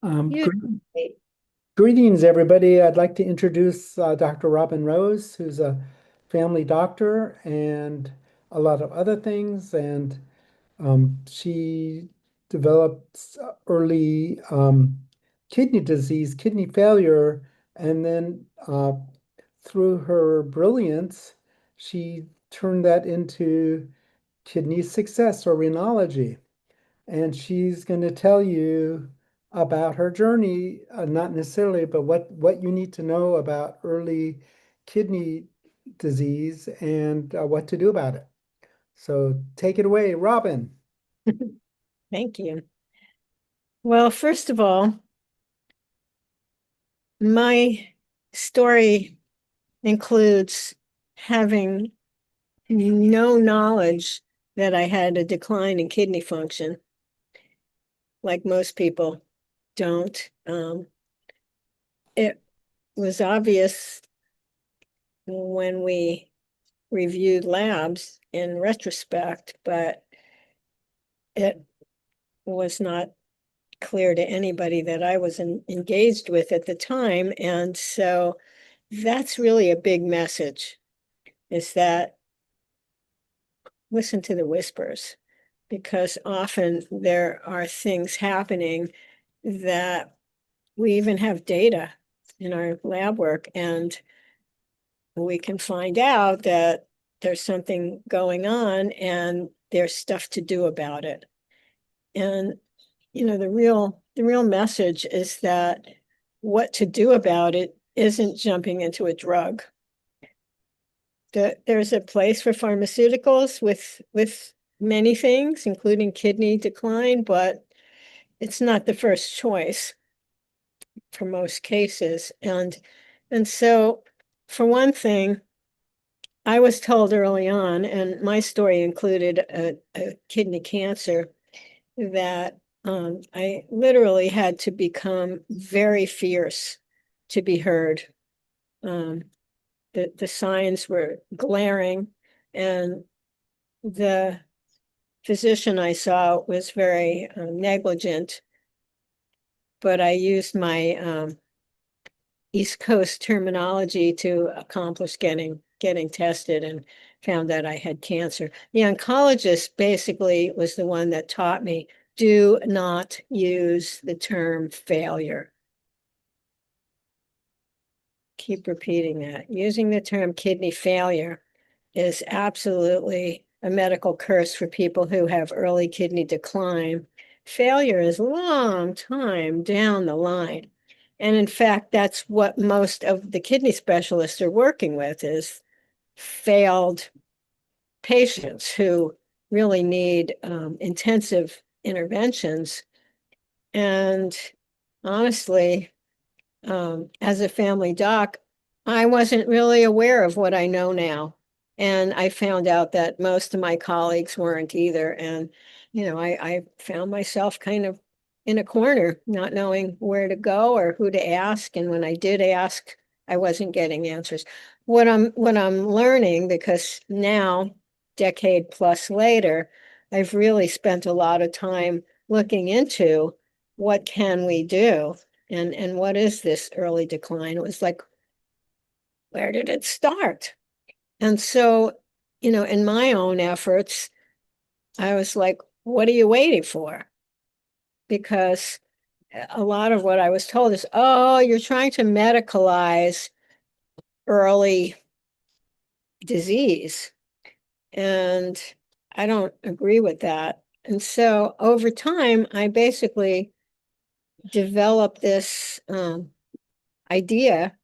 Um, You, gre- Greetings, everybody. I'd like to introduce Dr. Robin Rose, who's a family doctor and a lot of other things. And she developed early kidney disease, kidney failure, and then through her brilliance, she turned that into kidney success or renology, and she's going to tell you about her journey, not necessarily, but what you need to know about early kidney disease and what to do about it. So take it away, Robin. thank you. Well, first of all, my story includes having no knowledge that I had a decline in kidney function, like most people don't. It was obvious when we reviewed labs in retrospect, but it was not clear to anybody that I was engaged with at the time. And so that's really a big message, is that listen to the whispers, because often there are things happening that we even have data in our lab work, and we can find out that there's something going on and there's stuff to do about it. And the real message is that what to do about it isn't jumping into a drug. There's a place for pharmaceuticals with many things, including kidney decline, but it's not the first choice for most cases. And so for one thing, I was told early on, and my story included a kidney cancer, that I literally had to become very fierce to be heard. Um, the signs were glaring, and the physician I saw was very negligent, but I used my East Coast terminology to accomplish getting tested and found that I had cancer. The oncologist basically was the one that taught me, do not use the term failure. Keep repeating that. Using the term kidney failure is absolutely a medical curse for people who have early kidney decline. Failure is a long time down the line. And in fact, that's what most of the kidney specialists are working with, is failed patients who really need intensive interventions. And honestly, as a family doc, I wasn't really aware of what I know now. And I found out that most of my colleagues weren't either. And, I found myself kind of in a corner, not knowing where to go or who to ask. And when I did ask, I wasn't getting answers. What I'm learning, because now, decade plus later, I've really spent a lot of time looking into what can we do, and what is this early decline? It was like, where did it start? And so, in my own efforts, I was like, what are you waiting for? Because a lot of what I was told is, oh, you're trying to medicalize early disease. And I don't agree with that. And so over time, I basically developed this idea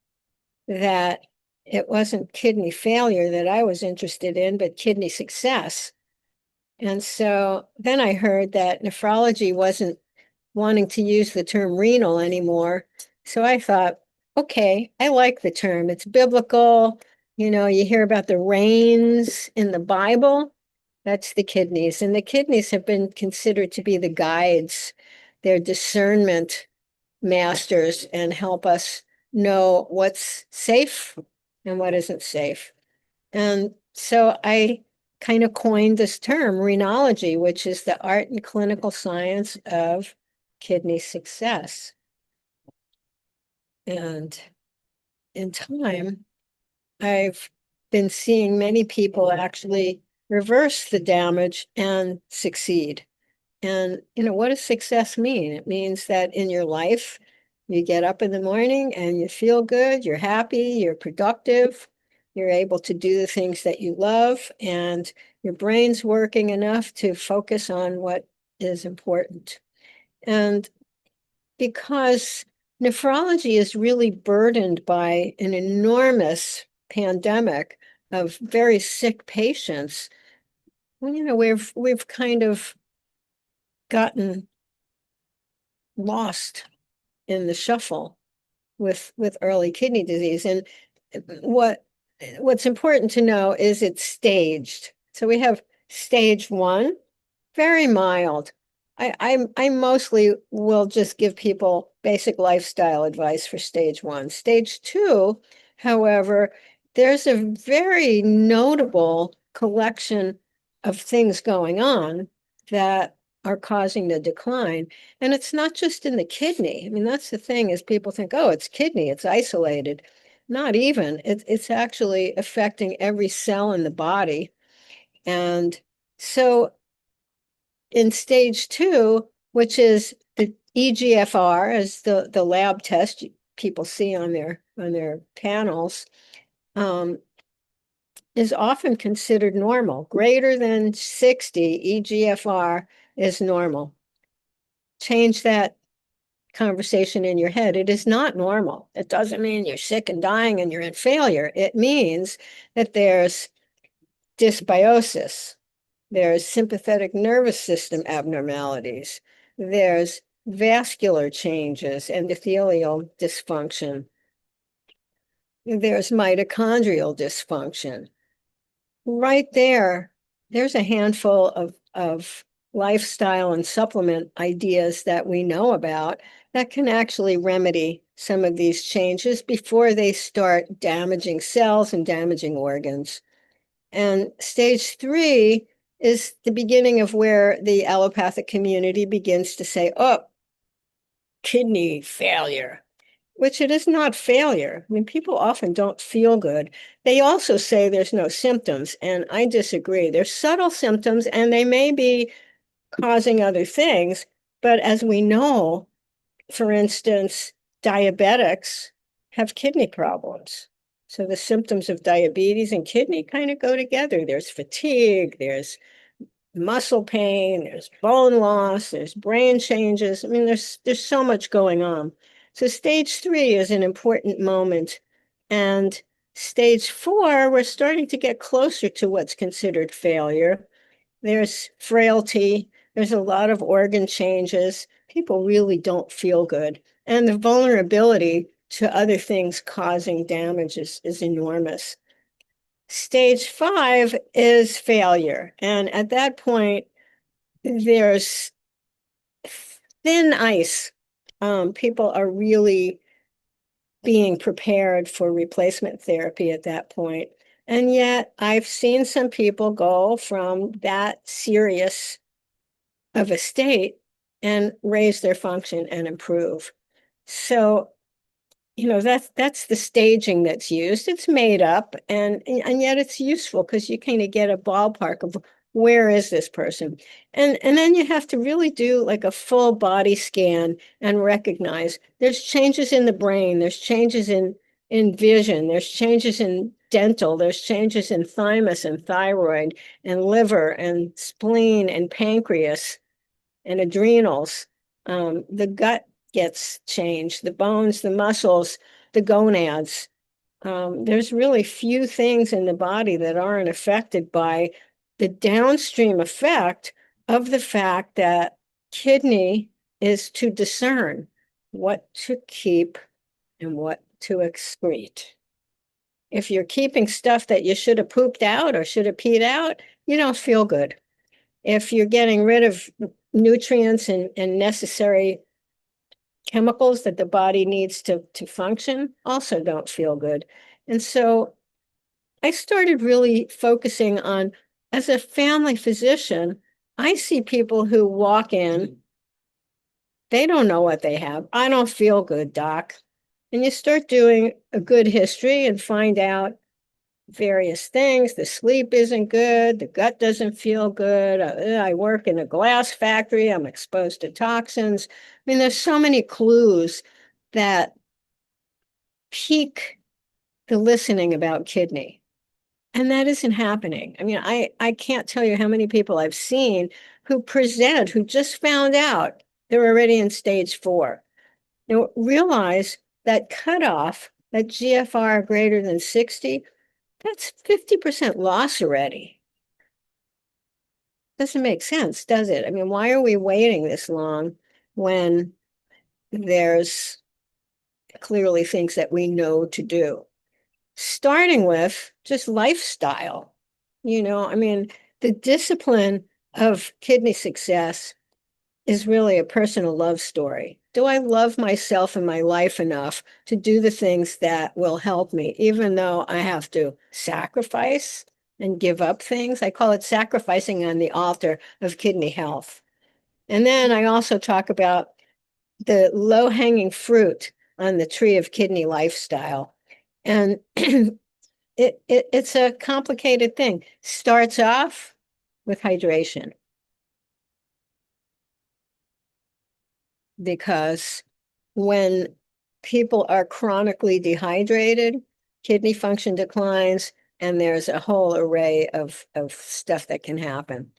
that it wasn't kidney failure that I was interested in, but kidney success. And so then I heard that nephrology wasn't wanting to use the term renal anymore. So I thought, okay, I like the term. It's biblical. You hear about the reins in the Bible. That's the kidneys. And the kidneys have been considered to be the guides. They're discernment masters and help us know what's safe and what isn't safe. And so I kind of coined this term, renology, which is the art and clinical science of kidney success. And in time, I've been seeing many people actually reverse the damage and succeed. And, what does success mean? It means that in your life, you get up in the morning and you feel good, you're happy, you're productive, you're able to do the things that you love, and your brain's working enough to focus on what is important. And because nephrology is really burdened by an enormous pandemic of very sick patients, well, we've kind of gotten lost in the shuffle with early kidney disease. And what what's important to know is it's staged. So we have stage one, very mild. I mostly will just give people basic lifestyle advice for stage one. Stage two, however, there's a very notable collection of things going on that are causing the decline. And it's not just in the kidney. I mean, that's the thing is people think, oh, it's kidney, it's isolated. Not even. It's actually affecting every cell in the body. And so in stage two, which is the EGFR, as the lab test people see on their panels, is often considered normal. Greater than 60 EGFR is normal. Change that conversation in your head. It is not normal. It doesn't mean you're sick and dying and you're in failure. It means that there's dysbiosis. There's sympathetic nervous system abnormalities. There's vascular changes, endothelial dysfunction. There's mitochondrial dysfunction. Right there, there's a handful of lifestyle and supplement ideas that we know about that can actually remedy some of these changes before they start damaging cells and damaging organs. And stage three is the beginning of where the allopathic community begins to say, oh, kidney failure, which it is not failure. I mean, people often don't feel good. They also say there's no symptoms, and I disagree. There's subtle symptoms, and they may be causing other things, but as we know, for instance, diabetics have kidney problems. So the symptoms of diabetes and kidney kind of go together. There's fatigue, there's muscle pain, there's bone loss, there's brain changes. I mean, there's so much going on. So stage three is an important moment. And stage four, we're starting to get closer to what's considered failure. There's frailty, there's a lot of organ changes. People really don't feel good. And the vulnerability to other things causing damage is enormous. Stage five is failure. And at that point, there's thin ice. People are really being prepared for replacement therapy at that point. And yet, I've seen some people go from that serious of a state and raise their function and improve. So that's the staging that's used. It's made up and yet it's useful because you kind of get a ballpark of where is this person. And then you have to really do like a full body scan and recognize there's changes in the brain, there's changes in vision, there's changes in dental, there's changes in thymus and thyroid and liver and spleen and pancreas and adrenals. The gut gets changed, the bones, the muscles, the gonads. There's really few things in the body that aren't affected by the downstream effect of the fact that kidney is to discern what to keep and what to excrete. If you're keeping stuff that you should have pooped out or should have peed out, you don't feel good. If you're getting rid of nutrients and necessary chemicals that the body needs to function, also don't feel good. And so I started really focusing on, as a family physician, I see people who walk in, they don't know what they have. I don't feel good, doc. And you start doing a good history and find out various things. The sleep isn't good. The gut doesn't feel good. I work in a glass factory. I'm exposed to toxins. I mean, there's so many clues that pique the listening about kidney. And that isn't happening. I mean, I can't tell you how many people I've seen who present, who just found out they're already in stage 4. Now, realize that cutoff, that GFR greater than 60, that's 50% loss already. Doesn't make sense, does it? I mean, why are we waiting this long when there's clearly things that we know to do? Starting with just lifestyle. I mean, the discipline of kidney success is really a personal love story. Do I love myself and my life enough to do the things that will help me, even though I have to sacrifice and give up things? I call it sacrificing on the altar of kidney health. And then I also talk about the low-hanging fruit on the tree of kidney lifestyle. And it's a complicated thing. Starts off with hydration, because when people are chronically dehydrated, kidney function declines, and there's a whole array of stuff that can happen.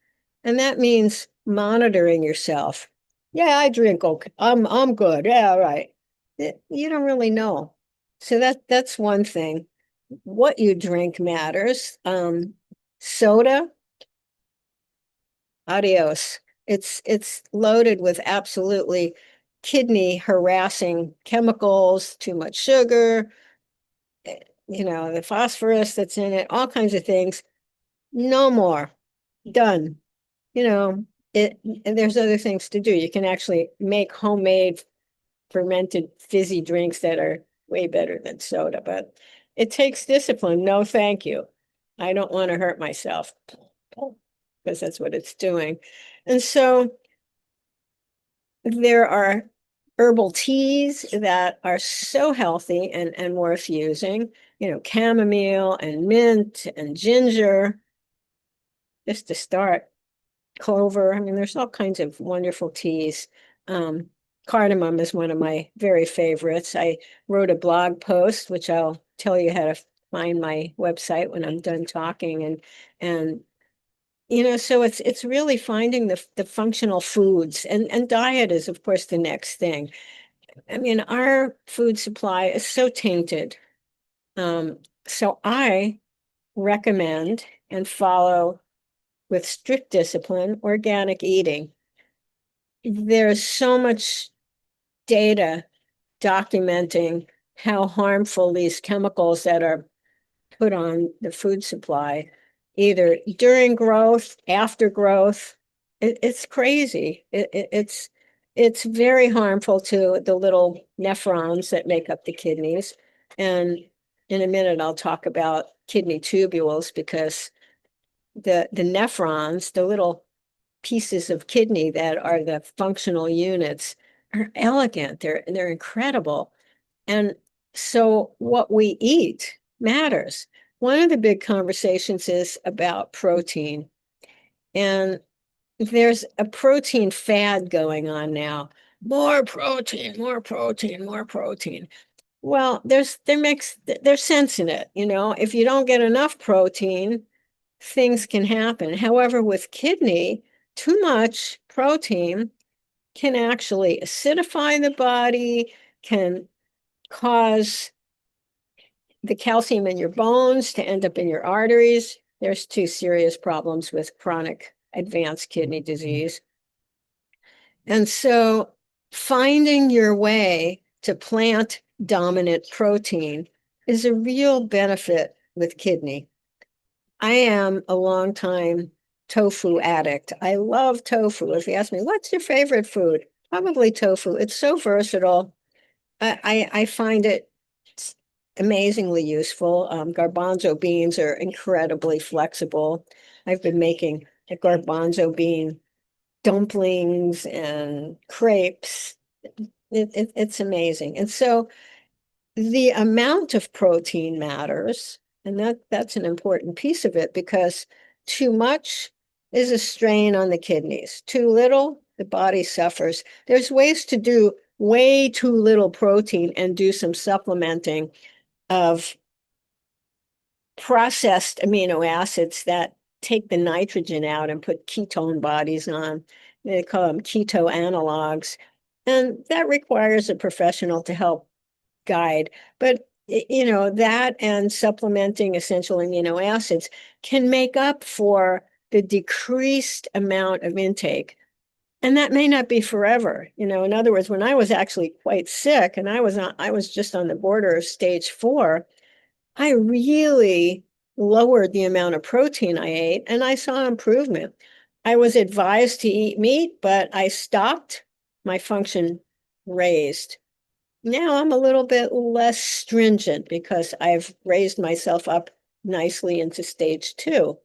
And that means monitoring yourself. Yeah, I drink okay. I'm good. Yeah, all right. You don't really know. So that's one thing. What you drink matters. Soda, adios. It's loaded with absolutely kidney harassing chemicals, too much sugar, the phosphorus that's in it, all kinds of things. No more. Done. You know, and there's other things to do. You can actually make homemade fermented fizzy drinks that are way better than soda, but it takes discipline. No, thank you. I don't want to hurt myself because that's what it's doing. And so there are herbal teas that are so healthy and worth using, chamomile and mint and ginger, just to start. Clover. I mean, there's all kinds of wonderful teas. Um, Cardamom is one of my very favorites. I wrote a blog post, which I'll tell you how to find my website when I'm done talking. And so it's really finding the functional foods, and diet is, of course, the next thing. I mean, our food supply is so tainted. So I recommend and follow with strict discipline organic eating. There's so much data documenting how harmful these chemicals that are put on the food supply, either during growth, after growth. It's crazy. It's very harmful to the little nephrons that make up the kidneys. And in a minute, I'll talk about kidney tubules, because the nephrons, the little pieces of kidney that are the functional units, are elegant. They're incredible. And so what we eat matters. One of the big conversations is about protein. And there's a protein fad going on now. More protein, more protein, more protein. Well, there's sense in it. If you don't get enough protein, things can happen. However, with kidney, too much protein can actually acidify the body, can cause the calcium in your bones to end up in your arteries. There's two serious problems with chronic advanced kidney disease. And so finding your way to plant dominant protein is a real benefit with kidney. I am a longtime tofu addict. I love tofu. If you ask me, what's your favorite food? Probably tofu. It's so versatile. I find it amazingly useful. Garbanzo beans are incredibly flexible. I've been making the garbanzo bean dumplings and crepes. It's amazing. And so the amount of protein matters, and that's an important piece of it because too much is a strain on the kidneys. Too little, the body suffers. There's ways to do way too little protein and do some supplementing of processed amino acids that take the nitrogen out and put ketone bodies on. They call them keto analogs. And that requires a professional to help guide. But that and supplementing essential amino acids can make up for the decreased amount of intake. And that may not be forever. In other words, when I was actually quite sick and I was just on the border of stage 4, I really lowered the amount of protein I ate and I saw improvement. I was advised to eat meat, but I stopped. My function raised. Now I'm a little bit less stringent because I've raised myself up nicely into stage 2.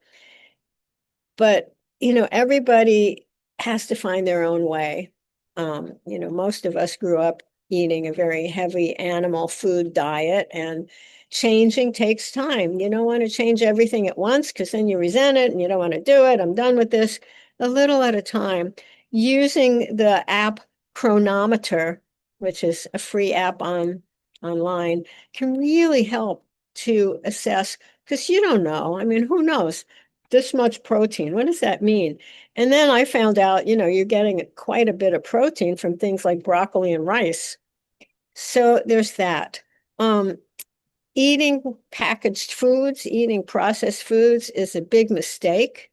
But, everybody has to find their own way. Most of us grew up eating a very heavy animal food diet, and changing takes time. You don't want to change everything at once because then you resent it and you don't want to do it. I'm done with this. A little at a time. Using the app Chronometer, which is a free app online, can really help to assess because you don't know. I mean, who knows? This much protein. What does that mean? And then I found out, you're getting quite a bit of protein from things like broccoli and rice. So there's that. Um, Eating packaged foods, eating processed foods is a big mistake.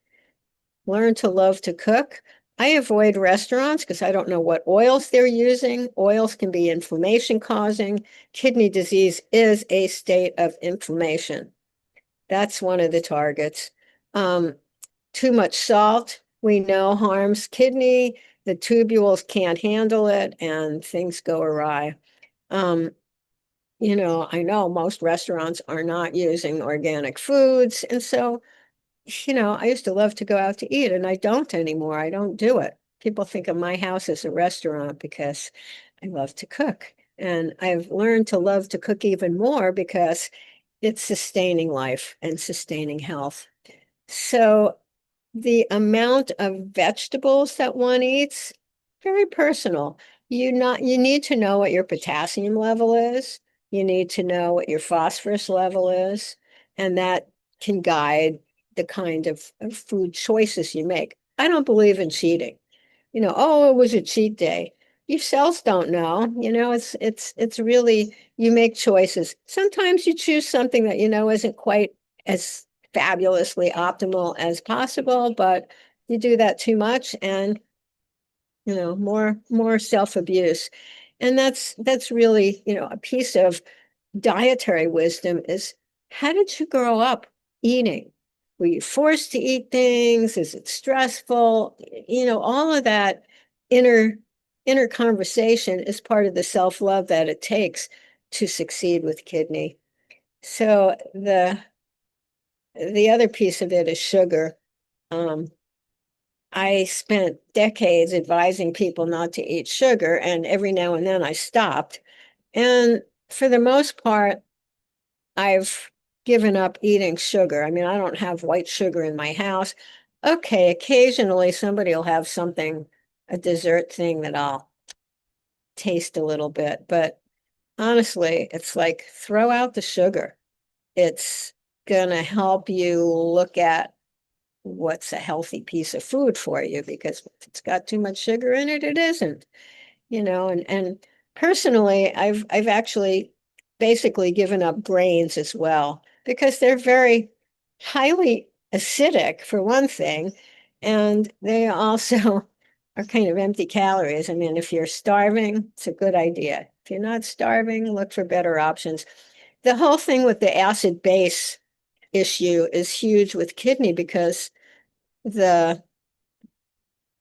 Learn to love to cook. I avoid restaurants because I don't know what oils they're using. Oils can be inflammation causing. Kidney disease is a state of inflammation. That's one of the targets. Um, Too much salt, we know, harms kidney. The tubules can't handle it and things go awry. Um, I know most restaurants are not using organic foods. And so, I used to love to go out to eat and I don't anymore. I don't do it. People think of my house as a restaurant because I love to cook. And I've learned to love to cook even more because it's sustaining life and sustaining health. So the amount of vegetables that one eats, very personal. You need to know what your potassium level is. You need to know what your phosphorus level is, and that can guide the kind of food choices you make. I don't believe in cheating. Oh, it was a cheat day. Your cells don't know. It's really you make choices. Sometimes you choose something that isn't quite as fabulously optimal as possible, but you do that too much and more self-abuse. And that's really, a piece of dietary wisdom is how did you grow up eating? Were you forced to eat things? Is it stressful? All of that inner inner conversation is part of the self-love that it takes to succeed with kidney. So the other piece of it is sugar. Um, I spent decades advising people not to eat sugar, and every now and then I stopped. And for the most part, I've given up eating sugar. I mean, I don't have white sugar in my house. Okay, occasionally somebody will have something, a dessert thing that I'll taste a little bit, but honestly, it's like throw out the sugar. It's gonna help you look at what's a healthy piece of food for you because if it's got too much sugar in it, it isn't. And personally, I've actually basically given up grains as well because they're very highly acidic for one thing, and they also are kind of empty calories. I mean, if you're starving, it's a good idea. If you're not starving, look for better options. The whole thing with the acid base issue is huge with kidney because the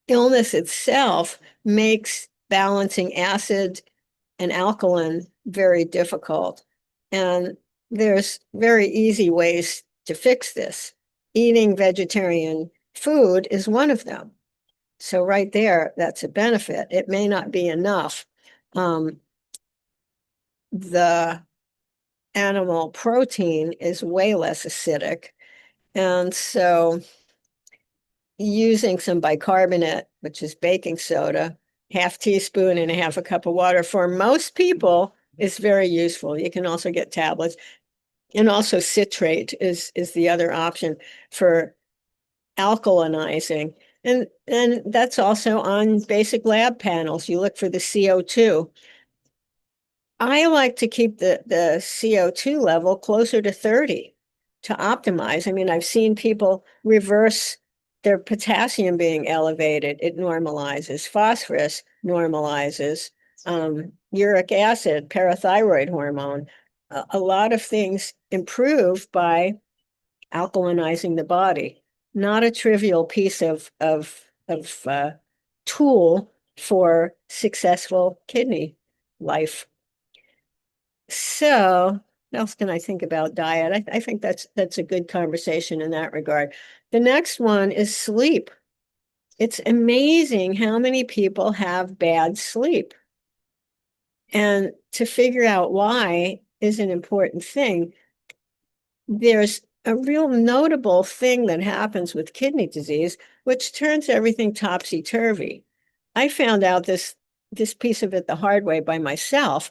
illness itself makes balancing acid and alkaline very difficult. And there's very easy ways to fix this. Eating vegetarian food is one of them. So right there, that's a benefit. It may not be enough. The animal protein is way less acidic. And so using some bicarbonate, which is baking soda, half teaspoon and a half a cup of water for most people is very useful. You can also get tablets. And also citrate is the other option for alkalinizing. And that's also on basic lab panels. You look for the CO2. I like to keep the CO2 level closer to 30 to optimize. I mean, I've seen people reverse their potassium being elevated. It normalizes. Phosphorus normalizes. Uric acid, parathyroid hormone. A lot of things improve by alkalinizing the body. Not a trivial piece of tool for successful kidney life. So, what else can I think about diet? I think that's a good conversation in that regard. The next one is sleep. It's amazing how many people have bad sleep. And to figure out why is an important thing. There's a real notable thing that happens with kidney disease, which turns everything topsy-turvy. I found out this piece of it the hard way by myself.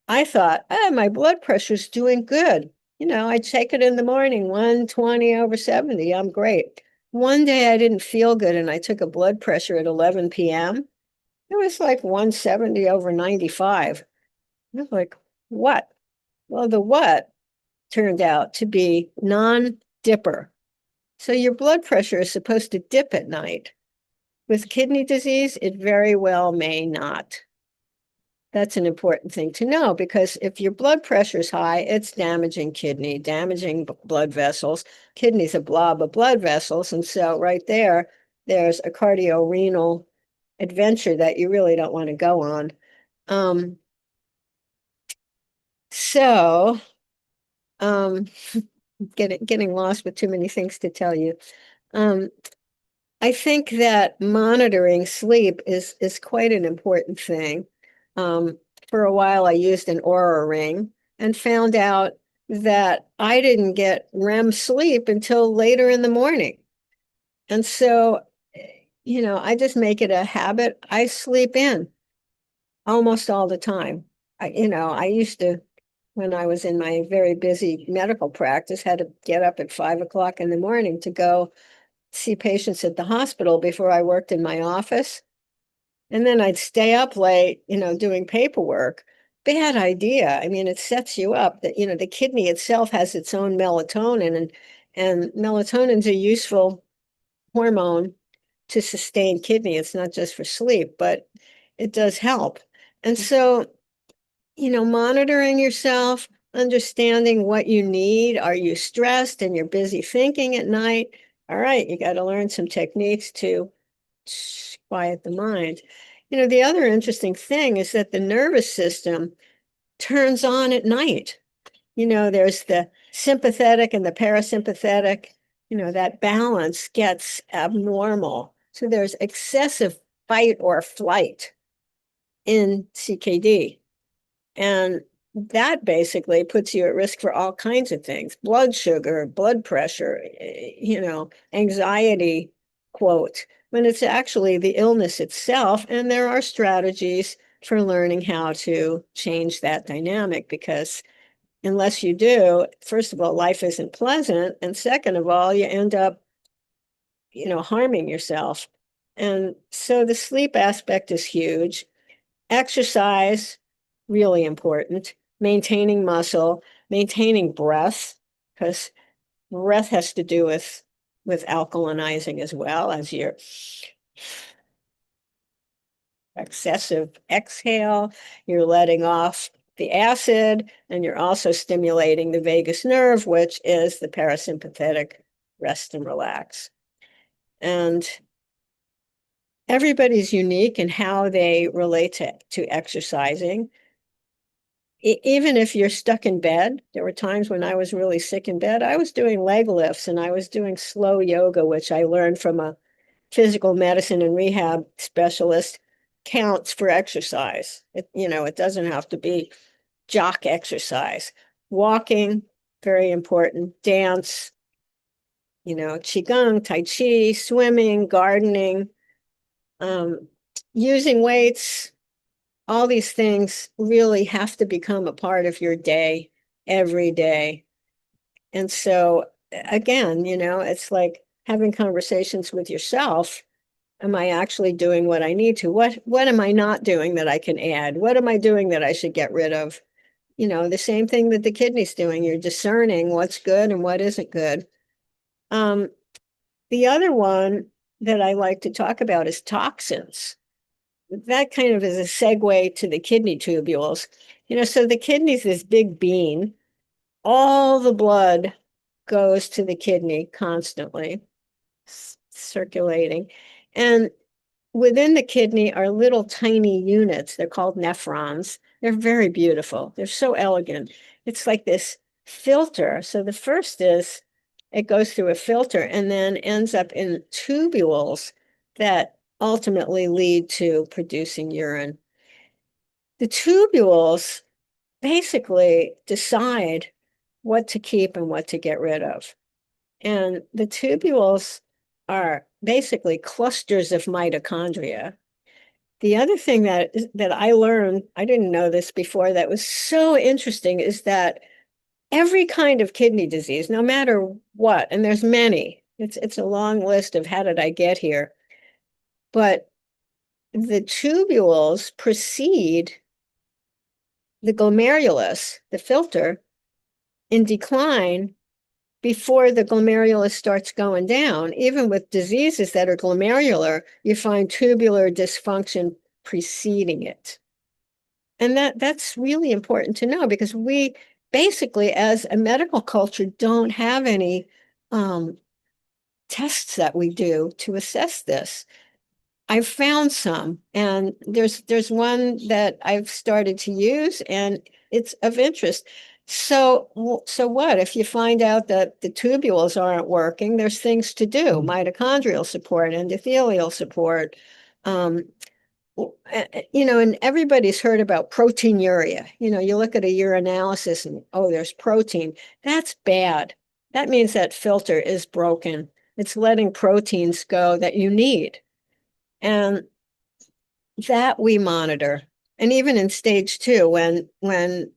I thought, my blood pressure's doing good. I take it in the morning, 120/70. I'm great. One day I didn't feel good and I took a blood pressure at 11 p.m. It was like 170/95. I was like, what? Well, the what turned out to be non-dipper. So your blood pressure is supposed to dip at night. With kidney disease, it very well may not. That's an important thing to know because if your blood pressure is high, it's damaging kidney, damaging blood vessels. Kidney's a blob of blood vessels. And so right there's a cardiorenal adventure that you really don't want to go on. Um, so um, getting lost with too many things to tell you. Um, I think that monitoring sleep is quite an important thing. Um, for a while, I used an Aura ring and found out that I didn't get REM sleep until later in the morning. And so, I just make it a habit. I sleep in almost all the time. I used to, when I was in my very busy medical practice, had to get up at 5 o'clock in the morning to go see patients at the hospital before I worked in my office. And then I'd stay up late, doing paperwork. Bad idea. I mean, it sets you up that, the kidney itself has its own melatonin and melatonin's a useful hormone to sustain kidney. It's not just for sleep, but it does help. And so, monitoring yourself, understanding what you need. Are you stressed and you're busy thinking at night? All right, you got to learn some techniques to quiet the mind. The other interesting thing is that the nervous system turns on at night. There's the sympathetic and the parasympathetic, that balance gets abnormal. So there's excessive fight or flight in CKD. And that basically puts you at risk for all kinds of things, blood sugar, blood pressure, anxiety, quote, when it's actually the illness itself. And there are strategies for learning how to change that dynamic because unless you do, first of all, life isn't pleasant. And second of all, you end up, harming yourself. And so the sleep aspect is huge. Exercise, really important. Maintaining muscle, maintaining breath, because breath has to do with alkalinizing as well as your excessive exhale. You're letting off the acid, and you're also stimulating the vagus nerve, which is the parasympathetic rest and relax. And everybody's unique in how they relate to exercising. Even if you're stuck in bed, there were times when I was really sick in bed, I was doing leg lifts and I was doing slow yoga, which I learned from a physical medicine and rehab specialist, counts for exercise. It doesn't have to be jock exercise. walking, very important, dance, qigong, tai chi, swimming, gardening, um, using weights, all these things really have to become a part of your day every day. And so again, it's like having conversations with yourself. Am I actually doing what I need to? What am I not doing that I can add? What am I doing that I should get rid of? The same thing that the kidney's doing. You're discerning what's good and what isn't good. Um, the other one that I like to talk about is toxins. That kind of is a segue to the kidney tubules. So the kidney's this big bean. All the blood goes to the kidney constantly, circulating. And within the kidney are little tiny units. They're called nephrons. They're very beautiful. They're so elegant. It's like this filter. So the first is it goes through a filter and then ends up in tubules that ultimately lead to producing urine. The tubules basically decide what to keep and what to get rid of. And the tubules are basically clusters of mitochondria. The other thing that I learned, I didn't know this before, that was so interesting is that every kind of kidney disease, no matter what, and there's many, it's a long list of how did I get here, but the tubules precede the glomerulus, the filter, in decline before the glomerulus starts going down. Even with diseases that are glomerular, you find tubular dysfunction preceding it. And that's really important to know because we basically, as a medical culture, don't have any tests that we do to assess this. I've found some, and there's one that I've started to use, and it's of interest. So what if you find out that the tubules aren't working? There's things to do: mitochondrial support, endothelial support. Um, and everybody's heard about proteinuria. You look at a urinalysis and, oh, there's protein. That's bad. That means that filter is broken. It's letting proteins go that you need. And that we monitor. And even in stage 2, when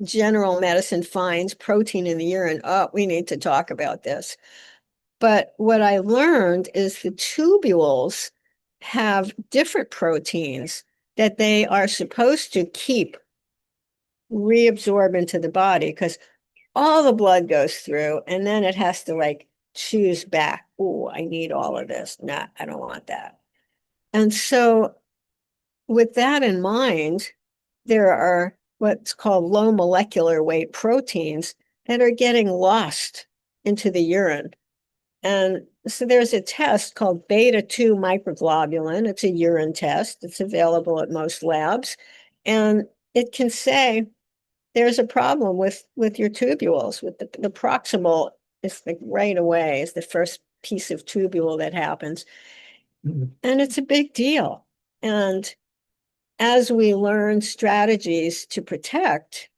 general medicine finds protein in the urine, oh, we need to talk about this. But what I learned is the tubules have different proteins that they are supposed to keep reabsorb into the body because all the blood goes through and then it has to like choose back. Oh, I need all of this. Nah, I don't want that. And so with that in mind, there are what's called low molecular weight proteins that are getting lost into the urine. And so there's a test called beta 2 microglobulin. It's a urine test. It's available at most labs. And it can say there's a problem with your tubules, with the proximal is the right away is the first piece of tubule that happens. And it's a big deal. And as we learn strategies to protect,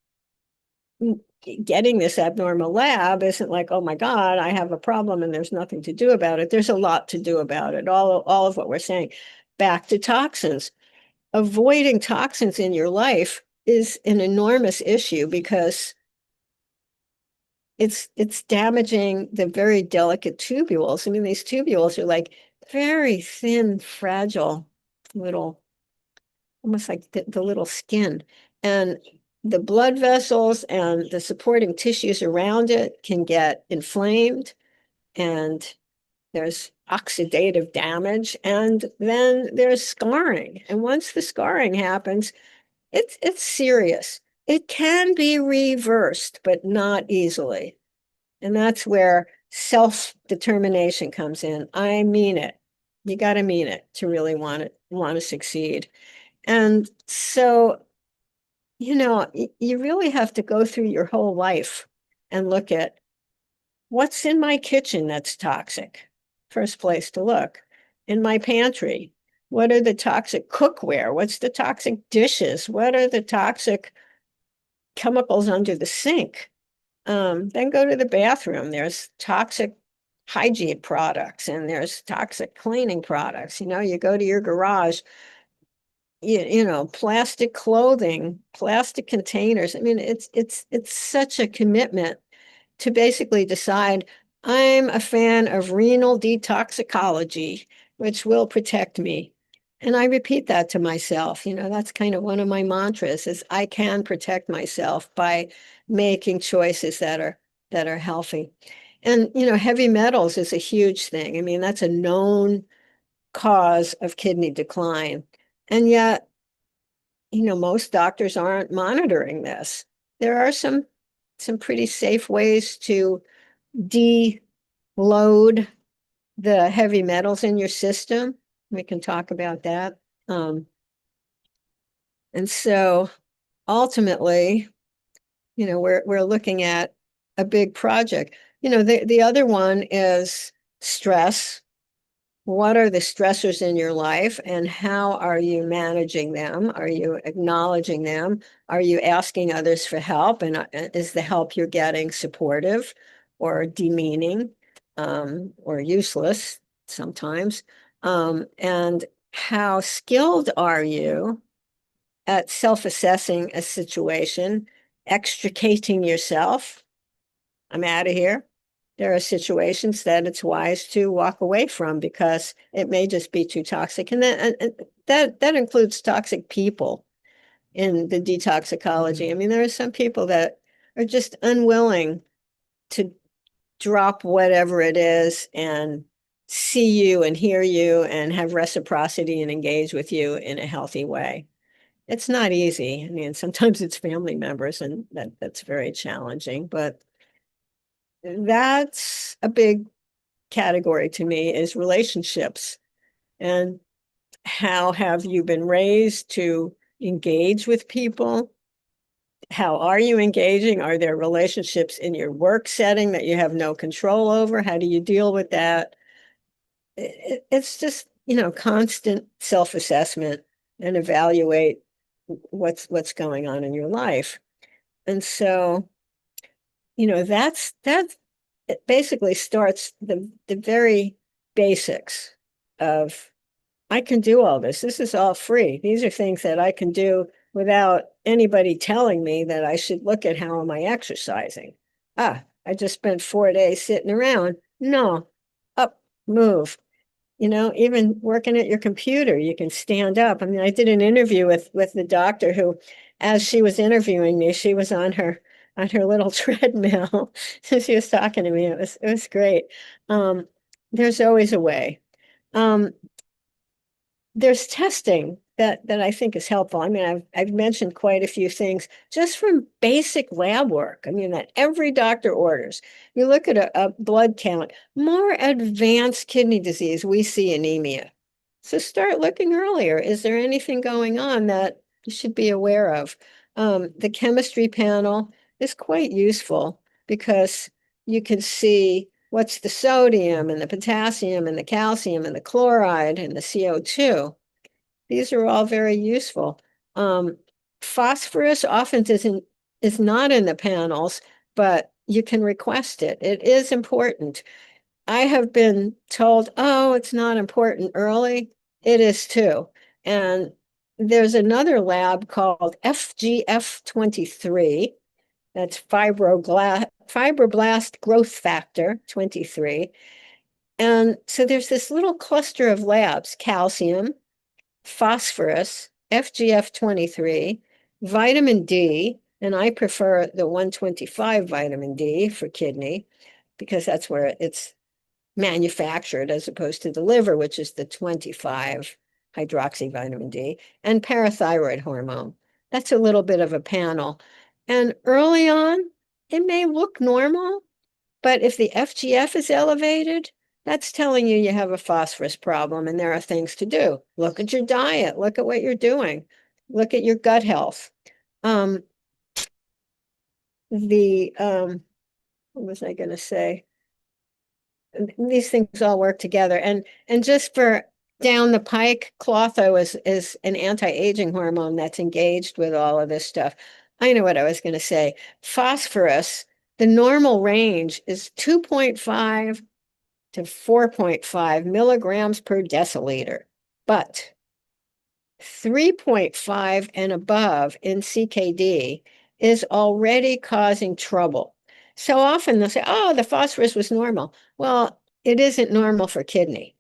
getting this abnormal lab isn't like, oh my God, I have a problem and there's nothing to do about it. There's a lot to do about it. All of what we're saying. Back to toxins. Avoiding toxins in your life is an enormous issue because it's damaging the very delicate tubules. I mean, these tubules are like very thin, fragile little, almost like the little skin. And the blood vessels and the supporting tissues around it can get inflamed, and there's oxidative damage, and then there's scarring. And once the scarring happens, it's serious. It can be reversed, but not easily. And that's where self-determination comes in. I mean it. You got to mean it to really want to succeed. And so, you really have to go through your whole life and look at what's in my kitchen that's toxic. First place to look. In my pantry, what are the toxic cookware? What's the toxic dishes? What are the toxic chemicals under the sink. Then go to the bathroom. There's toxic hygiene products and there's toxic cleaning products. You go to your garage, plastic clothing, plastic containers. I mean, it's such a commitment to basically decide I'm a fan of renal detoxicology, which will protect me. And I repeat that to myself. That's kind of one of my mantras is I can protect myself by making choices that are healthy. And heavy metals is a huge thing. I mean, that's a known cause of kidney decline. And yet, most doctors aren't monitoring this. There are some pretty safe ways to deload the heavy metals in your system. We can talk about that. And so ultimately, we're looking at a big project. The other one is stress. What are the stressors in your life and how are you managing them? Are you acknowledging them? Are you asking others for help? And is the help you're getting supportive or demeaning or useless sometimes? And how skilled are you at self-assessing a situation, extricating yourself? I'm out of here. There are situations that it's wise to walk away from because it may just be too toxic. And that includes toxic people in the detoxicology. I mean, there are some people that are just unwilling to drop whatever it is and see you and hear you and have reciprocity and engage with you in a healthy way. It's not easy. I mean, sometimes it's family members and that's very challenging, but that's a big category to me is relationships. And how have you been raised to engage with people? How are you engaging? Are there relationships in your work setting that you have no control over? How do you deal with that? It's just, constant self-assessment and evaluate what's going on in your life. And so, that it basically starts the very basics of I can do all this. This is all free. These are things that I can do without anybody telling me that I should look at how am I exercising. I just spent 4 days sitting around. No, up, move. Even working at your computer, you can stand up. I mean, I did an interview with the doctor who, as she was interviewing me, she was on her little treadmill. So she was talking to me. It was great. There's always a way. Um, there's testing that I think is helpful. I mean, I've mentioned quite a few things just from basic lab work. I mean, that every doctor orders. You look at a blood count, more advanced kidney disease, we see anemia. So start looking earlier. Is there anything going on that you should be aware of? The chemistry panel is quite useful because you can see what's the sodium and the potassium and the calcium and the chloride and the CO2. These are all very useful. Um, Phosphorus often is not in the panels, but you can request it. It is important. I have been told, oh, it's not important early. It is too. And there's another lab called FGF23. That's fibroblast growth factor 23. And so there's this little cluster of labs, calcium, phosphorus, FGF23, vitamin D, and I prefer the 125 vitamin D for kidney because that's where it's manufactured as opposed to the liver, which is the 25 hydroxy vitamin D, and parathyroid hormone. That's a little bit of a panel. And early on, it may look normal, but if the FGF is elevated, that's telling you have a phosphorus problem and there are things to do. Look at your diet. Look at what you're doing. Look at your gut health. Um, what was I going to say? These things all work together. And just for down the pike, Clotho is an anti-aging hormone that's engaged with all of this stuff. I know what I was going to say. Phosphorus, the normal range is 2.5 to 4.5 milligrams per deciliter, but 3.5 and above in CKD is already causing trouble. So often they'll say, oh, the phosphorus was normal. Well, it isn't normal for kidney.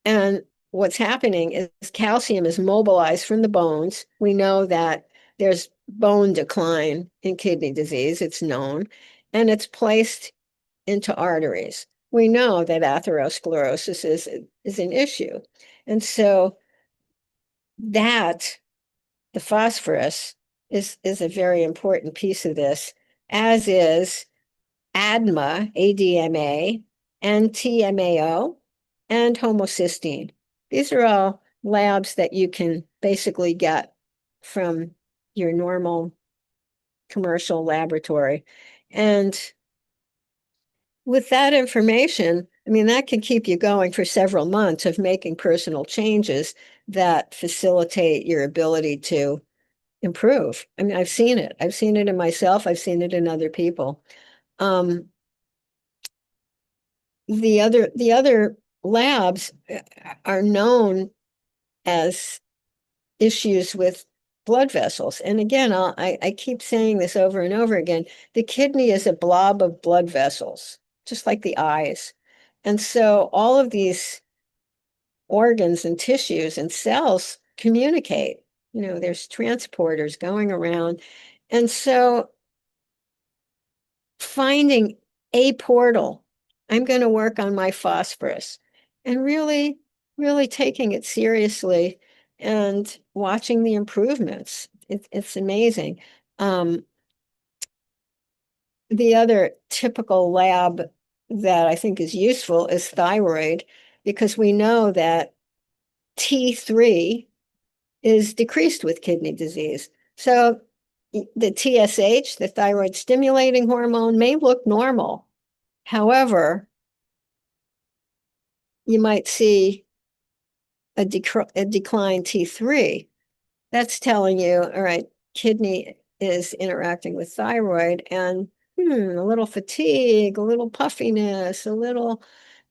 And what's happening is calcium is mobilized from the bones. We know that there's bone decline in kidney disease, it's known, and it's placed into arteries. We know that atherosclerosis is an issue. And so that the phosphorus is a very important piece of this, as is ADMA, ADMA, and TMAO, and homocysteine. These are all labs that you can basically get from your normal commercial laboratory. And with that information, I mean, that can keep you going for several months of making personal changes that facilitate your ability to improve. I mean, I've seen it. I've seen it in myself. I've seen it in other people. Um, the other labs are known as issues with blood vessels. And again, I keep saying this over and over again. The kidney is a blob of blood vessels, just like the eyes. And so all of these organs and tissues and cells communicate. You know, there's transporters going around. And so finding a portal. I'm going to work on my phosphorus and really, really taking it seriously and watching the improvements. It's amazing. Um, the other typical lab that I think is useful is thyroid, because we know that T3 is decreased with kidney disease. So the TSH, the thyroid stimulating hormone, may look normal. However, you might see a decline T3. That's telling you, all right, kidney is interacting with thyroid, and a little fatigue, a little puffiness, a little,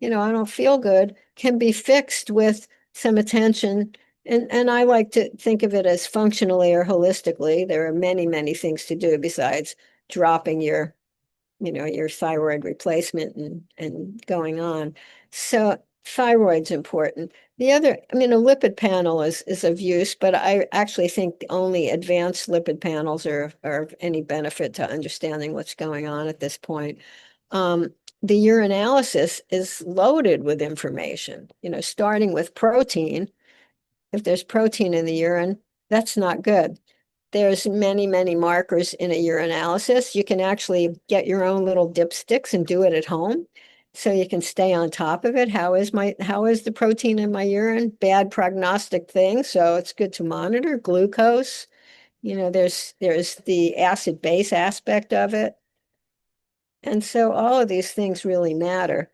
I don't feel good, can be fixed with some attention. And I like to think of it as functionally or holistically. There are many, many things to do besides dropping your thyroid replacement and going on. So thyroid's important. The other, I mean, a lipid panel is of use, but I actually think only advanced lipid panels are of any benefit to understanding what's going on at this point. The urinalysis is loaded with information, starting with protein. If there's protein in the urine, that's not good. There's many, many markers in a urinalysis. You can actually get your own little dipsticks and do it at home. So you can stay on top of it. How is the protein in my urine? Bad prognostic thing. So it's good to monitor glucose. There's the acid base aspect of it. And so all of these things really matter.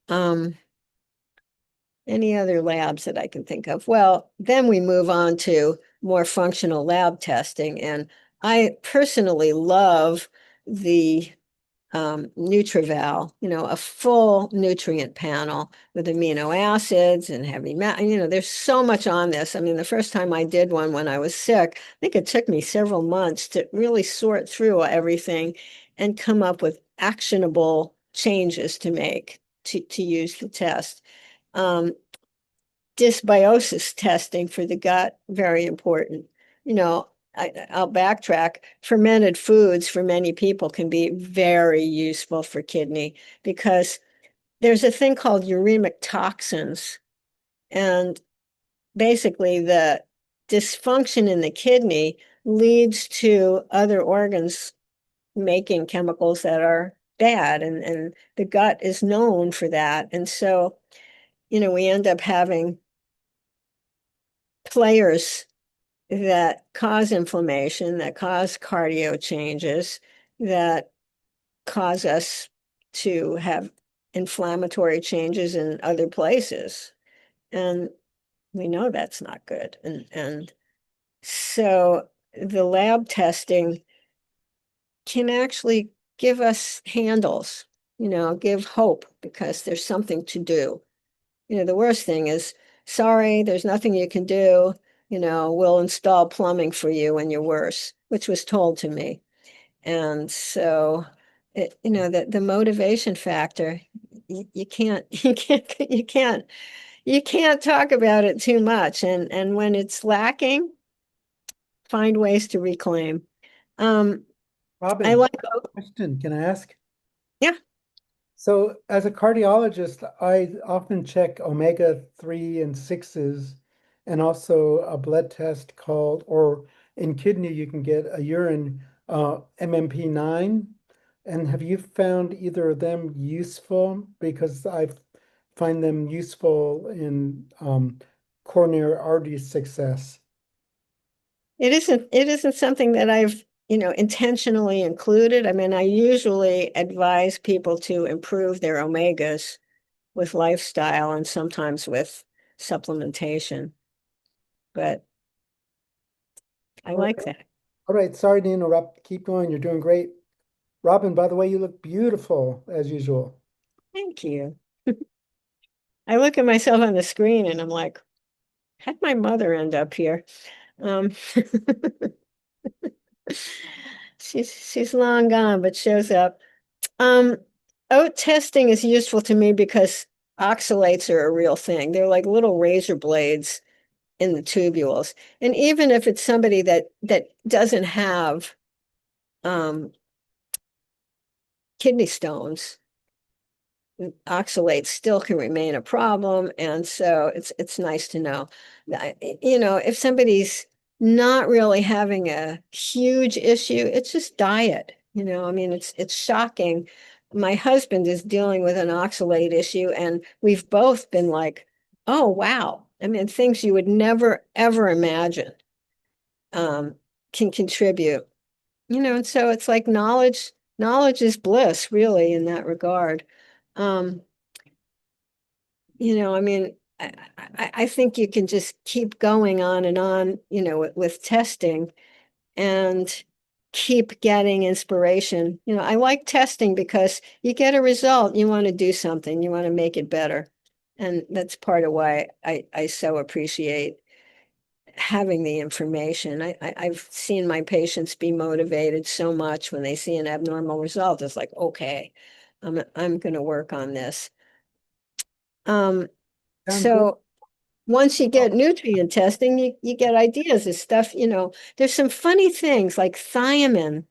Um, Any other labs that I can think of? Well, then we move on to more functional lab testing. And I personally love the NutriVal, a full nutrient panel with amino acids and heavy metal. There's so much on this. I mean, the first time I did one when I was sick, I think it took me several months to really sort through everything and come up with actionable changes to make to use the test. Um, Dysbiosis testing for the gut, very important. I'll backtrack. Fermented foods for many people can be very useful for kidney, because there's a thing called uremic toxins. And basically, the dysfunction in the kidney leads to other organs making chemicals that are bad. And the gut is known for that. And so, we end up having players that cause inflammation, that cause cardio changes, that cause us to have inflammatory changes in other places. And we know that's not good. And so the lab testing can actually give us handles, give hope because there's something to do. The worst thing is, sorry, there's nothing you can do. We'll install plumbing for you when you're worse, which was told to me. And so, the motivation factor, you can't, you can't talk about it too much. And when it's lacking, find ways to reclaim. Um, I Robin, like, question, can I ask? yeah, So, as a cardiologist, I often check omega-3 and 6s and also a blood test called, or in kidney, you can get a urine MMP9. And have you found either of them useful? Because I find them useful in coronary artery success. it isn't something that I've, intentionally included. I mean, I usually advise people to improve their omegas with lifestyle and sometimes with supplementation, but I All like right, that. all right, sorry to interrupt. Keep going. You're doing great. Robin, by the way, you look beautiful as usual. Thank you. I look at myself on the screen and I'm like, how'd my mother end up here? Um, she's long gone, but shows up. Um, Oat testing is useful to me because oxalates are a real thing. They're like little razor blades in the tubules. And even if it's somebody that doesn't have um, kidney stones, oxalates still can remain a problem. And so it's nice to know that, if somebody's not really having a huge issue, it's just diet. I mean, it's shocking. My husband is dealing with an oxalate issue, and we've both been like, oh, wow. I mean, things you would never, ever imagine can contribute. And so it's like knowledge is bliss, really, in that regard. Um, I mean, I think you can just keep going on and on, with testing and keep getting inspiration. I like testing because you get a result, you want to do something, you want to make it better. And that's part of why I so appreciate having the information. I've seen my patients be motivated so much when they see an abnormal result. It's like, okay, I'm going to work on this. Um, Sounds good. so once you get nutrient testing, you get ideas of stuff, there's some funny things like thiamine,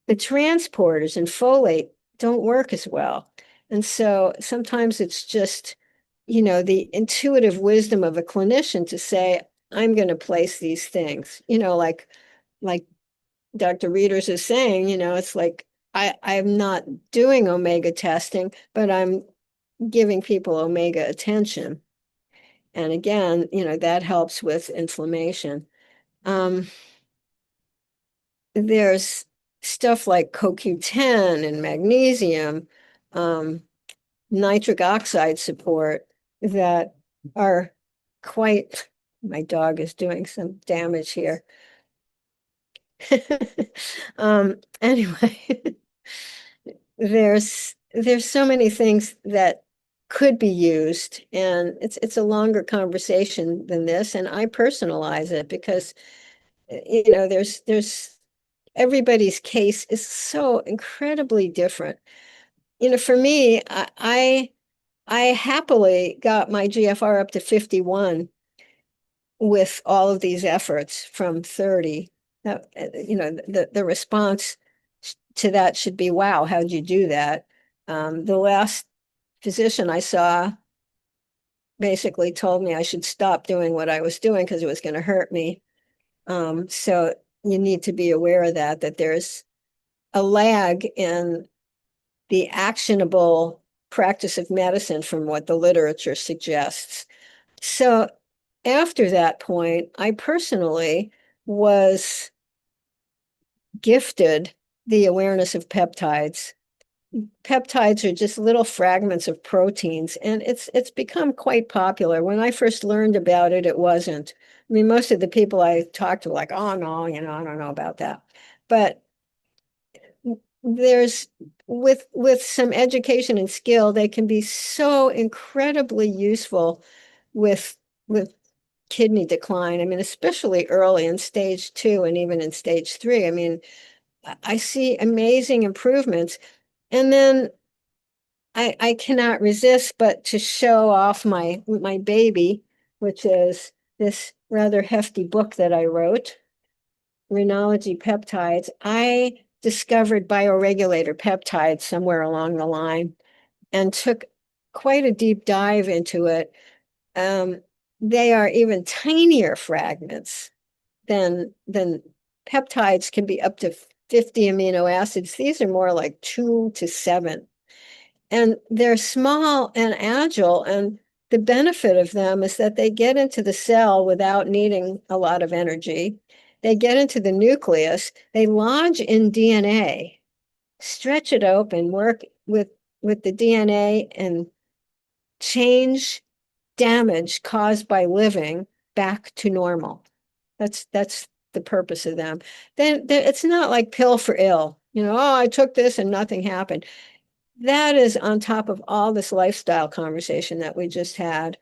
the transporters and folate don't work as well. And so sometimes it's just, the intuitive wisdom of a clinician to say, I'm going to place these things, like Dr. Readers is saying, it's like I'm not doing omega testing, but I'm giving people omega attention. And again, that helps with inflammation. Um, there's stuff like CoQ10 and magnesium, um, nitric oxide support that are quite, my dog is doing some damage here. Anyway, there's so many things that could be used, and it's a longer conversation than this, and I personalize it because there's everybody's case is so incredibly different. For me, I happily got my GFR up to 51 with all of these efforts from 30. The response to that should be, wow, how'd you do that? The last physician I saw basically told me I should stop doing what I was doing because it was going to hurt me. So you need to be aware of that there's a lag in the actionable practice of medicine from what the literature suggests. So after that point, I personally was gifted the awareness of peptides. Peptides are just little fragments of proteins, and it's become quite popular. When I first learned about it, it wasn't. mean, most of the people I talk to are like, oh no, I don't know about that. But there's with some education and skill, they can be so incredibly useful with with kidney decline. I mean, especially early in stage 2 and even in stage 3. I mean, I see amazing improvements. And then I cannot resist but to show off my baby, which is this rather hefty book that I wrote, Renology Peptides. I discovered bioregulator peptides somewhere along the line and took quite a deep dive into it. Um, they are even tinier fragments than peptides can be up to 50 amino acids. These are more like 2 to 7. And they're small and agile. And the benefit of them is that they get into the cell without needing a lot of energy. They get into the nucleus, they lodge in DNA, stretch it open, work with the DNA and change damage caused by living back to normal. That's the purpose of them. Then it's not like pill for ill. Oh, I took this and nothing happened. That is on top of all this lifestyle conversation that we just had.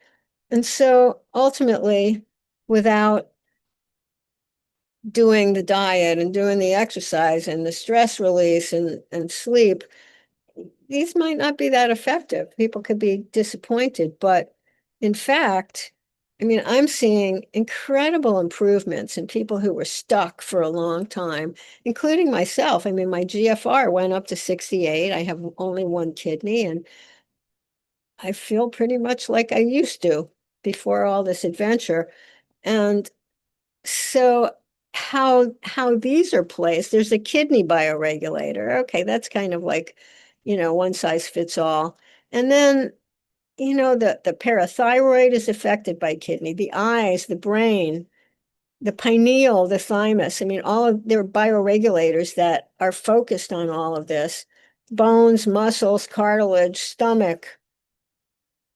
And so ultimately, without doing the diet and doing the exercise and the stress release and sleep, these might not be that effective. People could be disappointed, but in fact, I mean, I'm seeing incredible improvements in people who were stuck for a long time, including myself. I mean, my GFR went up to 68. I have only one kidney, and I feel pretty much like I used to before all this adventure. And so how these are placed, there's a kidney bioregulator. Okay, that's kind of like, one size fits all. And then, the parathyroid is affected by kidney, the eyes, the brain, the pineal, the thymus. I mean, all of their bioregulators that are focused on all of this, bones, muscles, cartilage, stomach,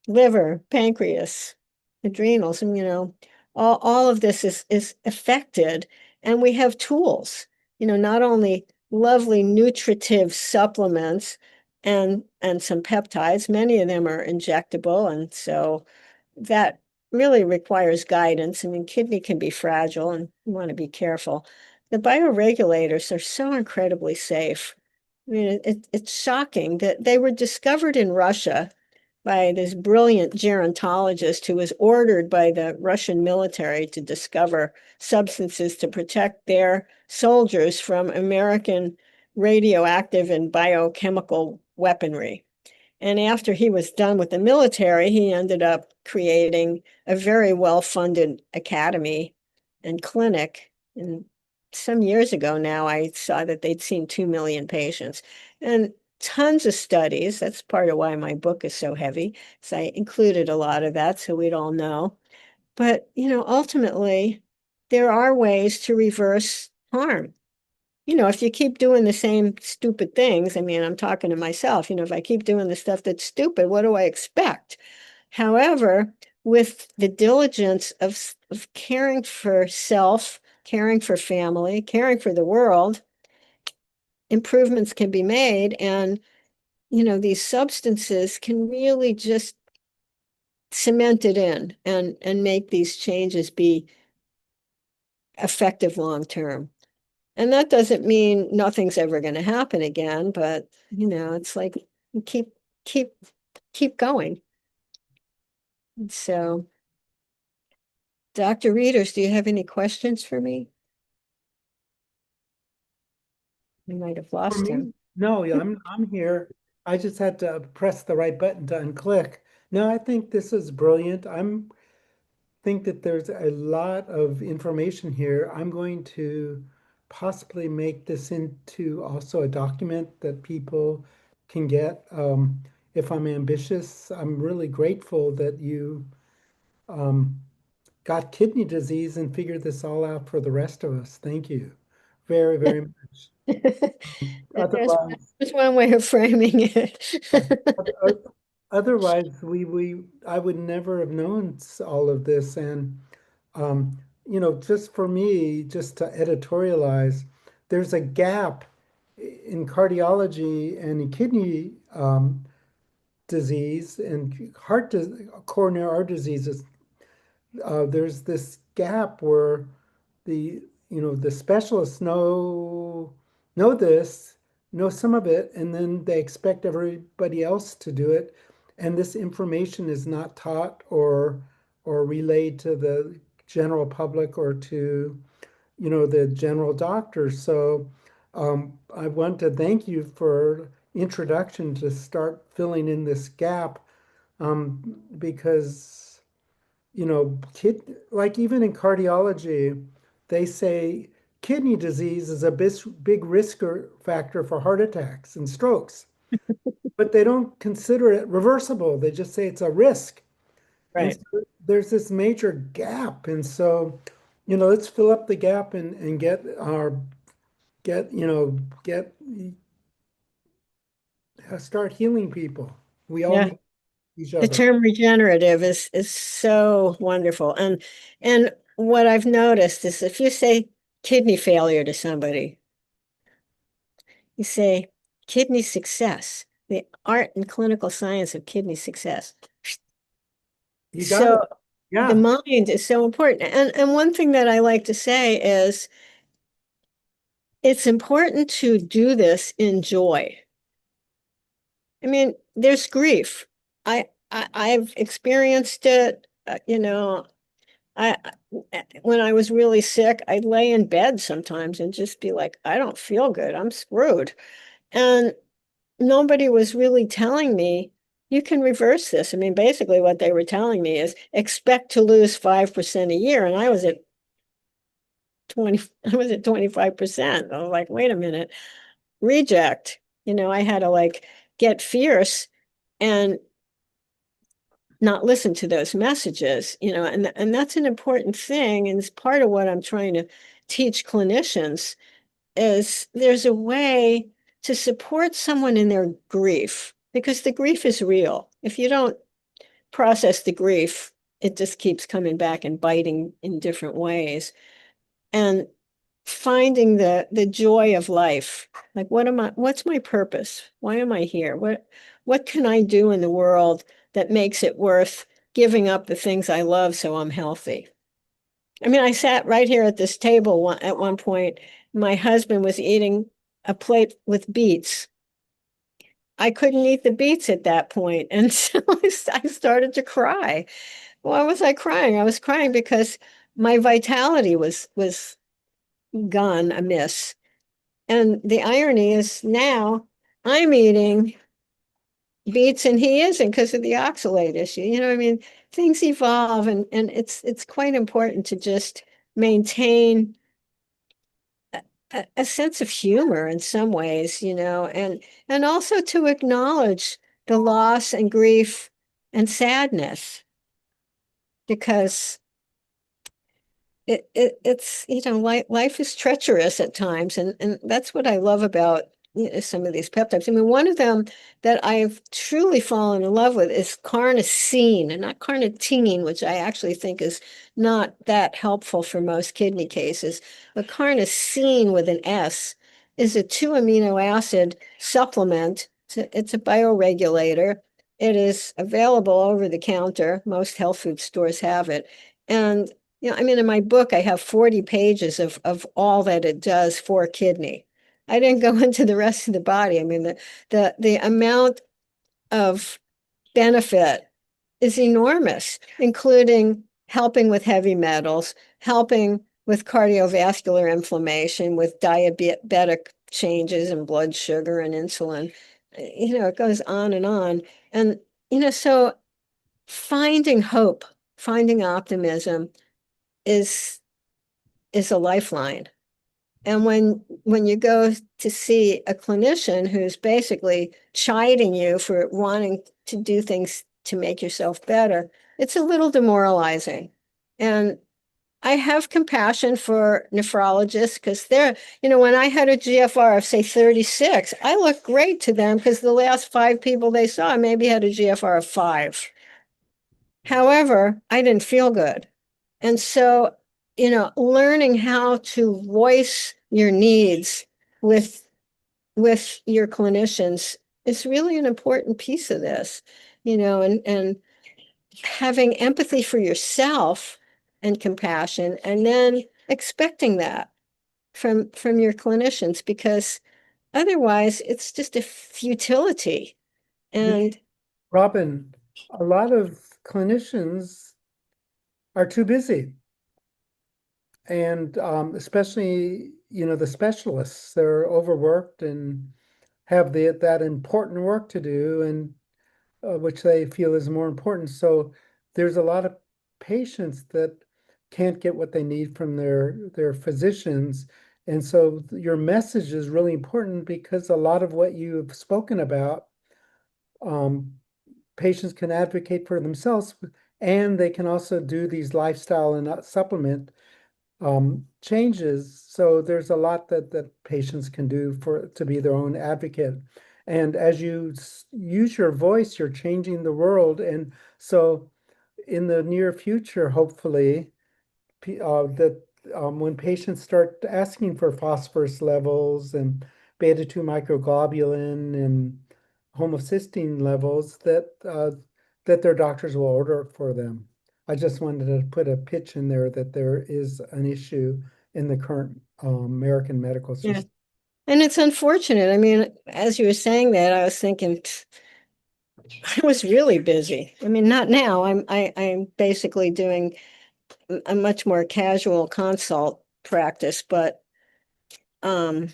liver, pancreas, adrenals, and all of this is affected. And we have tools, not only lovely nutritive supplements and some peptides, many of them are injectable, and so that really requires guidance. I mean, kidney can be fragile and you want to be careful. The bioregulators are so incredibly safe. I mean, it's shocking that they were discovered in Russia by this brilliant gerontologist who was ordered by the Russian military to discover substances to protect their soldiers from American radioactive and biochemical weaponry. And after he was done with the military, he ended up creating a very well-funded academy and clinic. And some years ago now, I saw that they'd seen 2 million patients and tons of studies. That's part of why my book is so heavy. So I included a lot of that so we'd all know. But, ultimately, there are ways to reverse harm. If you keep doing the same stupid things, I mean, I'm talking to myself, if I keep doing the stuff that's stupid, what do I expect? However, with the diligence of caring for self, caring for family, caring for the world, improvements can be made. And, these substances can really just cement it in and make these changes be effective long term. And that doesn't mean nothing's ever going to happen again, but it's like keep keep keep going. So, Dr. Readers, do you have any questions for me? We might have For lost me, him. no, yeah, I'm here. I just had to press the right button to unclick. No, I think this is brilliant. I'm think that there's a lot of information here. I'm going to possibly make this into also a document that people can get. If I'm ambitious, I'm really grateful that you um, got kidney disease and figured this all out for the rest of us. Thank you very, very much. There's, Otherwise, there's one way of framing it. oth- otherwise, I would never have known all of this. And just for me, just to editorialize, there's a gap in cardiology and in kidney disease and coronary artery diseases. There's this gap where the specialists know this, know some of it, and then they expect everybody else to do it, and this information is not taught or relayed to the general public or to the general doctor. So I want to thank you for introduction to start filling in this gap, because like even in cardiology, they say kidney disease is a big risk factor for heart attacks and strokes, but they don't consider it reversible. They just say it's a risk. And Right. so there's this major gap. And so, let's fill up the gap and get, you know, get, start healing people. We all Yeah. need each The other. term regenerative is so wonderful. And what I've noticed is if you say kidney failure to somebody, you say kidney success, the art and clinical science of kidney success. You got So it. the Yeah, mind is so important. And one thing that I like to say is it's important to do this in joy. I mean, there's grief. I've experienced it, I when I was really sick, I'd lay in bed sometimes and just be like, I don't feel good. I'm screwed. And nobody was really telling me you can reverse this. I mean, basically what they were telling me is expect to lose 5% a year. And I was at 20, I was at 25%. I was like, wait a minute, reject. I had to like get fierce and not listen to those messages, and that's an important thing. And it's part of what I'm trying to teach clinicians is there's a way to support someone in their grief because the grief is real. If you don't process the grief, it just keeps coming back and biting in different ways. And finding the joy of life. Like what's my purpose? Why am I here? What can I do in the world that makes it worth giving up the things I love so I'm healthy? I mean, I sat right here at this table at one point. My husband was eating a plate with beets. I couldn't eat the beets at that point, and so I started to cry. Why was I crying? I was crying because my vitality was gone amiss. And the irony is now I'm eating beets and he isn't because of the oxalate issue. I mean, things evolve and it's quite important to just maintain a sense of humor in some ways, and also to acknowledge the loss and grief and sadness because it's life is treacherous at times, and that's what I love about some of these peptides. I mean, one of them that I've truly fallen in love with is carnosine and not carnitine, which I actually think is not that helpful for most kidney cases. But carnosine with an S is a 2 amino acid supplement. It's a bioregulator. It is available over the counter. Most health food stores have it. And I mean, in my book, I have 40 pages of all that it does for kidney. I didn't go into the rest of the body. I mean, the amount of benefit is enormous, including helping with heavy metals, helping with cardiovascular inflammation, with diabetic changes in blood sugar and insulin. It goes on and on. And, so finding hope, finding optimism is is a lifeline. And when you go to see a clinician who's basically chiding you for wanting to do things to make yourself better, it's a little demoralizing. And I have compassion for nephrologists because when I had a GFR of say 36, I looked great to them because the last 5 people they saw maybe had a GFR of 5. However, I didn't feel good. And so learning how to voice your needs with your clinicians is really an important piece of this, and having empathy for yourself and compassion, and then expecting that from your clinicians, because otherwise it's just a futility. You, And Robin, a lot of clinicians are too busy. And especially, the specialists, they're overworked and have that important work to do, and which they feel is more important. So there's a lot of patients that can't get what they need from their physicians. And so your message is really important because a lot of what you've spoken about, um, patients can advocate for themselves, and they can also do these lifestyle and supplement changes. So there's a lot that patients can do to be their own advocate. And as you use your voice, you're changing the world. And so in the near future, hopefully, that when patients start asking for phosphorus levels and beta 2 microglobulin and homocysteine levels, that their doctors will order it for them. I just wanted to put a pitch in there that there is an issue in the current American medical yeah, system. and it's unfortunate. I mean, as you were saying that, I was thinking I was really busy. I mean, not now. I'm basically doing a much more casual consult practice, but um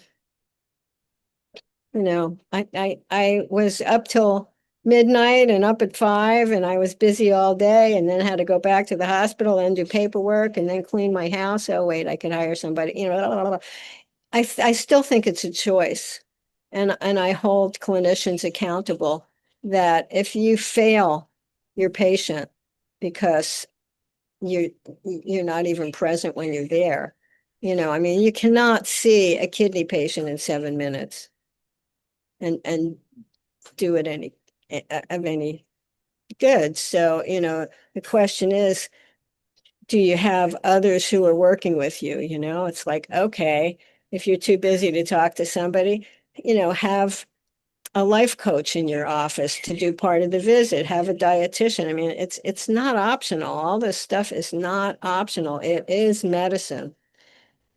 I was up till midnight and up at 5, and I was busy all day, and then had to go back to the hospital and do paperwork and then clean my house. Oh, wait, I could hire somebody, blah, blah, blah. I still think it's a choice. And I hold clinicians accountable that if you fail your patient because you you're not even present when you're there, I mean, you cannot see a kidney patient in 7 minutes and do it of any good. So, the question is, do you have others who are working with you? It's like, okay, if you're too busy to talk to somebody, have a life coach in your office to do part of the visit, have a dietitian. I mean, it's not optional. All this stuff is not optional. It is medicine.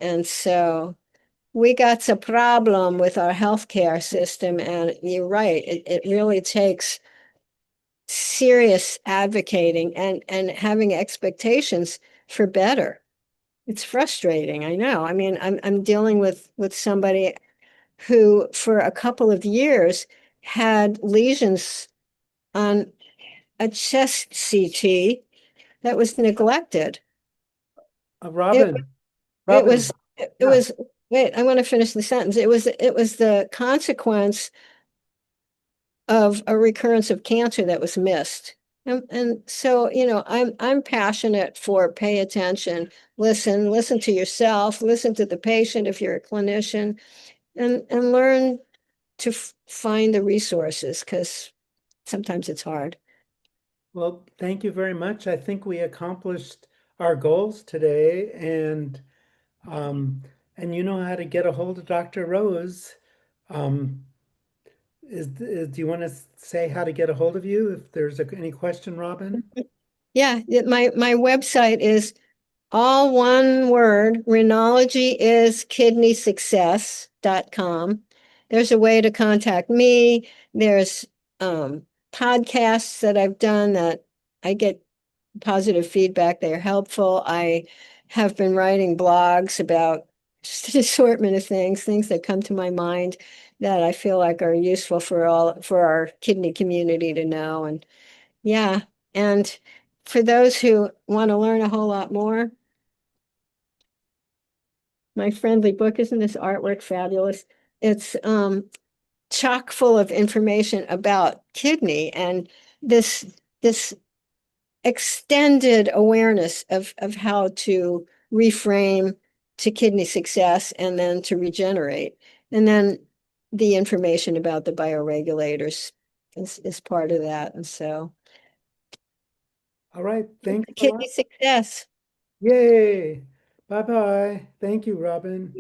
And so we got a problem with our healthcare system, and you're right. It really takes serious advocating and having expectations for better. It's frustrating, I know. I mean, I'm dealing with somebody who for a couple of years had lesions on a chest CT that was neglected. It Robin, it was Robin, it yeah. was wait, I want to finish the sentence. It was the consequence of a recurrence of cancer that was missed. And so, I'm passionate for pay attention, listen to yourself, listen to the patient if you're a clinician, and learn to find the resources, because sometimes it's hard. Well, thank you very much. I think we accomplished our goals today, um, and you know how to get a hold of Dr. Rose. Um, do you want to say how to get a hold of you if there's any question, Robin? Yeah, my website is all one word, Rhinology is kidneysuccess.com. There's a way to contact me. There's podcasts that I've done that I get positive feedback. They're helpful. I have been writing blogs about just an assortment of things that come to my mind that I feel like are useful for our kidney community to know. And yeah, and for those who want to learn a whole lot more, my friendly book, isn't this artwork fabulous? It's chock full of information about kidney and this extended awareness of how to reframe to kidney success and then to regenerate. And then the information about the bioregulators is part of that. And so All right, thanks a lot. kidney success. Yay. Bye-bye. Thank you, Robin.